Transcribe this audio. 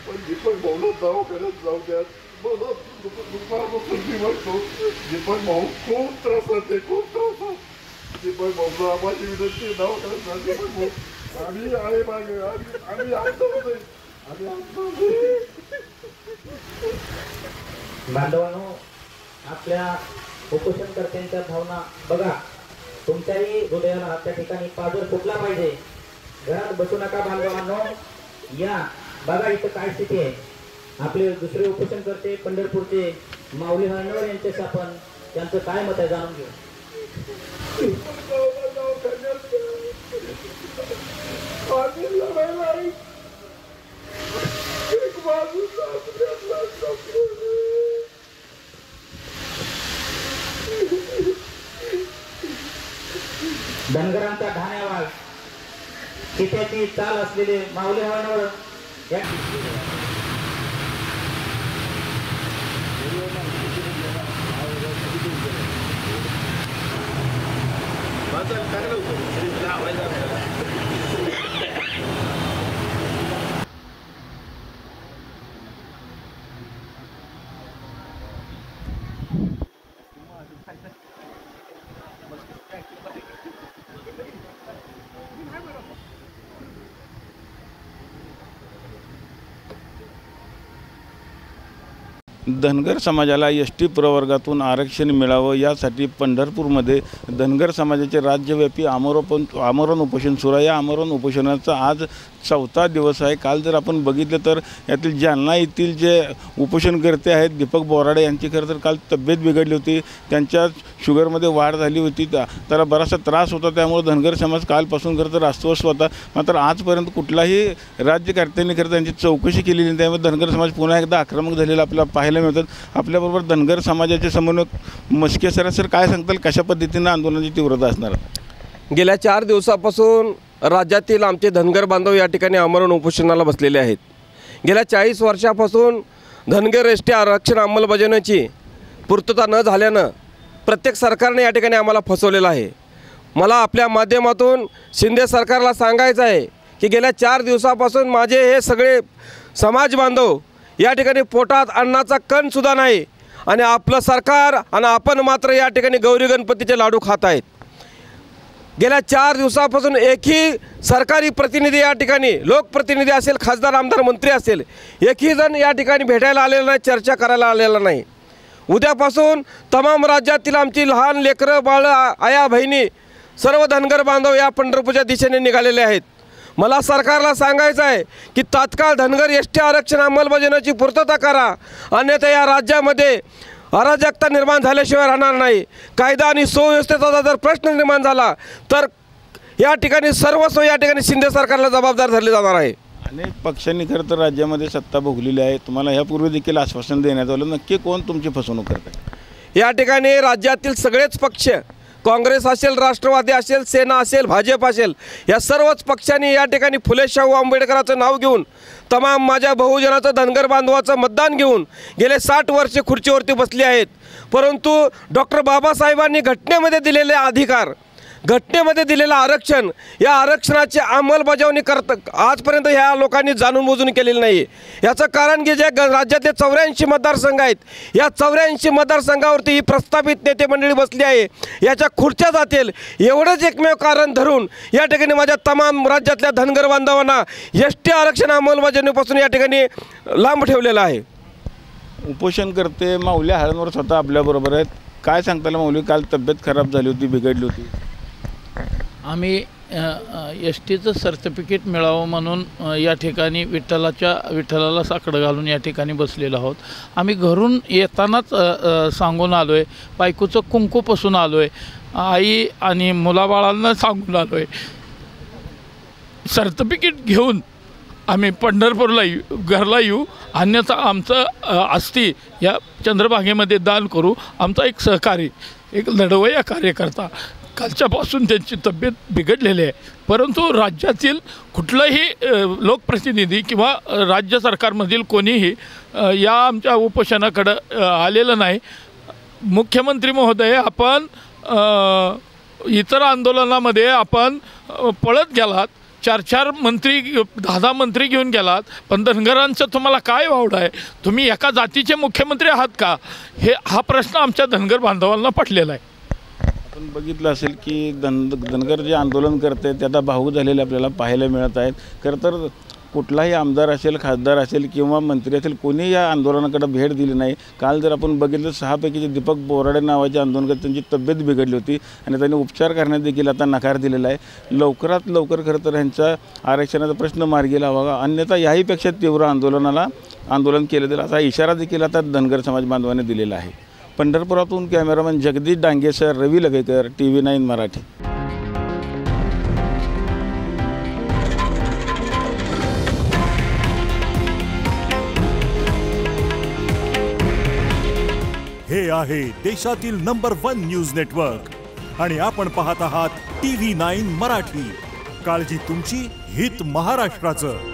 पण दीपक भाऊला दवाखान्यात जाऊ द्यात. मला दुपारपासून मी म्हणतो दीपक भाऊ खूप त्रासात आहे, खूप त्रासात. दीपक भाऊला माझी विनंती दवाखान्यात जा. दीपक भाऊ आम्ही आहे मागे, आम्ही आणतो. बांधवांनो, आपल्या उपोषणकर्त्यांच्या भावना बघा. तुमच्याही हृदयाला त्या ठिकाणी पाजर फुटला पाहिजे. घरात बसू नका बांधवांनो, या बघा इथं काय स्थिती आहे. आपले दुसरे उपोषणकर्ते पंढरपूरचे माऊली हळणवळ यांच्याशी आपण त्यांचं काय मत आहे जाणून घेऊ. धनगरांचा ढाण्यावाज चित्याची चाल असलेले माऊली हळणवळ या धनगर समाजाला एस.टी. प्रवर्गातून आरक्षण मिळावं यासाठी पंढरपूरमध्ये धनगर समाजाचे राज्यव्यापी आमरण उपोषण सुरू आहे. या आमरण उपोषणाचा आज 4था दिवस आहे. काल जर आपण बघितलं तर यातील जालना येथील जे उपोषणकर्ते आहेत दीपक बोराडे यांची खरं तर काल तब्येत बिघडली होती. त्यांच्या शुगरमध्ये वाढ झाली होती, त्याला बराचसा त्रास होता. त्यामुळे धनगर समाज कालपासून खरं तर अस्वस्थ होता. मात्र आजपर्यंत कुठलाही राज्यकर्त्यांनी खरं त्यांची चौकशी केलेली नाही. त्यामुळे धनगर समाज पुन्हा एकदा आक्रमक झालेला आपल्याला पाहायला मिळतात. आपल्याबरोबर धनगर समाजाचे समन्वयक मस्के सर काय सांगताल, कशा पद्धतीनं आंदोलनाची तीव्रता असणार? गेल्या 4 दिवसापासून राज्यातील आमचे धनगर बांधव या ठिकाणी आमरण उपोषणाला बसलेले आहेत. गेल्या 40 वर्षापासून धनगर एस.टी. आरक्षण अंमलबजावणीची पूर्तता न झाल्यानं प्रत्येक सरकारने या ठिकाणी आम्हाला फसवलेलं आहे. मला आपल्या माध्यमातून शिंदे सरकारला सांगायचं आहे की गेल्या 4 दिवसापासून माझे हे सगळे समाज बांधव या ठिकाणी पोटात अन्नाचा कणसुद्धा नाही आणि आपलं सरकार आणि आपण मात्र या ठिकाणी गौरी गणपतीचे लाडू खात आहेत. गेल्या 4 दिवसापासून एकही सरकारी प्रतिनिधी या ठिकाणी, लोकप्रतिनिधी असेल, खासदार, आमदार, मंत्री असेल, एकही जण या ठिकाणी भेटायला आलेला नाही, चर्चा करायला आलेला नाही. उद्यापासून तमाम राज्यातील आमची लहान लेकरं, बाळं, आया, बहिणी सर्व धनगर बांधव या पंढरपूरच्या दिशेने निघालेले आहेत. मला सरकारला सांगायचं आहे की तात्काळ धनगर एस.टी. आरक्षण अंमलबजावणीची पूर्तता करा, अन्यथा या राज्यामध्ये अराजकता निर्माण झाल्याशिवाय राहणार नाही. कायदा आणि सुव्यवस्थेचा जर प्रश्न निर्माण झाला तर या ठिकाणी सर्वस्व या ठिकाणी शिंदे सरकारला जबाबदार धरले जाणार आहे. अनेक पक्षांनी खरं तर राज्यामध्ये सत्ता भोगलेली आहे. तुम्हाला ह्यापूर्वी देखील आश्वासन देण्यात आलं, नक्की कोण तुमची फसवणूक करत आहे? या ठिकाणी राज्यातील सगळेच पक्ष, काँग्रेस असेल, राष्ट्रवादी असेल, सेना असेल, भाजप असेल, या सर्वच पक्षांनी या ठिकाणी फुले शाहू आंबेडकरांचं नाव घेऊन तमाम माझ्या बहुजनाचं, धनगर बांधवाचं मतदान घेऊन गेले 60 वर्षे खुर्चीवरती बसली आहेत. परंतु डॉक्टर बाबासाहेबांनी घटनेमध्ये दिलेले अधिकार, घटनेमध्ये दिलेलं आरक्षण, या आरक्षणाची अंमलबजावणी आजपर्यंत ह्या लोकांनी जाणून बुजून केलेली नाही. याचं कारण की जे राज्यातले 84 मतदारसंघ आहेत, या 84 मतदारसंघावरती ही प्रस्थापित नेते मंडळी बसली आहे, याच्या खुर्च्या जातील एवढंच एकमेव कारण धरून या ठिकाणी माझ्या तमाम राज्यातल्या धनगर बांधवांना एस.टी. आरक्षण अंमलबजावणीपासून या ठिकाणी लांब ठेवलेलं आहे. उपोषणकर्ते माऊली हळणवळ स्वतः आपल्याबरोबर आहेत. काय सांगताल माऊली, काल तब्येत खराब झाली होती, बिघडली होती? आम्ही एस.टीचं सर्टिफिकेट मिळावं म्हणून या ठिकाणी विठ्ठलाला साकडं घालून या ठिकाणी बसलेलो आहोत. आम्ही घरून येतानाच सांगून आलो आहे, बायकोचं कुंकूपासून आलो आहे, आई आणि मुलाबाळांना सांगून आलो आहे. सर्टिफिकेट घेऊन आम्ही पंढरपूरला घरला येऊ, अन्यथा आमचं अस्थी या चंद्रभागेमध्ये दान करू. आमचा एक सहकारी, एक लढवय्या कार्यकर्ता, कालच्यापासून त्यांची तब्येत बिघडलेली आहे. परंतु राज्यातील कुठलंही लोकप्रतिनिधी किंवा राज्य सरकारमधील कोणीही या आमच्या उपोषणाकडं आलेलं नाही. मुख्यमंत्री महोदय, आपण इतर आंदोलनामध्ये आपण पळत गेलात, 4 मंत्री 10 मंत्री घेऊन गेलात, पण धनगरांचं तुम्हाला काय वावड आहे? तुम्ही एका जातीचे मुख्यमंत्री आहात का? हा प्रश्न आमच्या धनगर बांधवांना पडलेला आहे. आपण बघितलं असेल की धनगर जे आंदोलन करते ते आता भावूक झालेले आपल्याला पाहायला मिळत आहेत. खरं तर कुठलाही आमदार असेल, खासदार असेल किंवा मंत्री असेल, कोणी या आंदोलनाकडे भेट दिली नाही. काल जर आपण बघितलं 6 पैकीचे दीपक बोराडे नावाचे आंदोलनकर्ते, त्यांची तब्येत बिघडली होती आणि त्यांनी उपचार करण्यात देखील आता नकार दिलेला आहे. लवकरात लवकर खरं तर ह्यांचा आरक्षणाचा प्रश्न मार्गी लावावा, अन्यथा याहीपेक्षा तीव्र आंदोलन केलं जाईल असा इशारा देखील आता धनगर समाज बांधवांनी दिलेला आहे. पंढरपुरातून कॅमेरामॅन जगदीश डांगेसर, रवी लगेकर, TV9 मराठी. हे आहे देशातील नंबर 1 न्यूज नेटवर्क आणि आपण पाहत आहात TV9 मराठी. काळजी तुमची, हित महाराष्ट्राचं.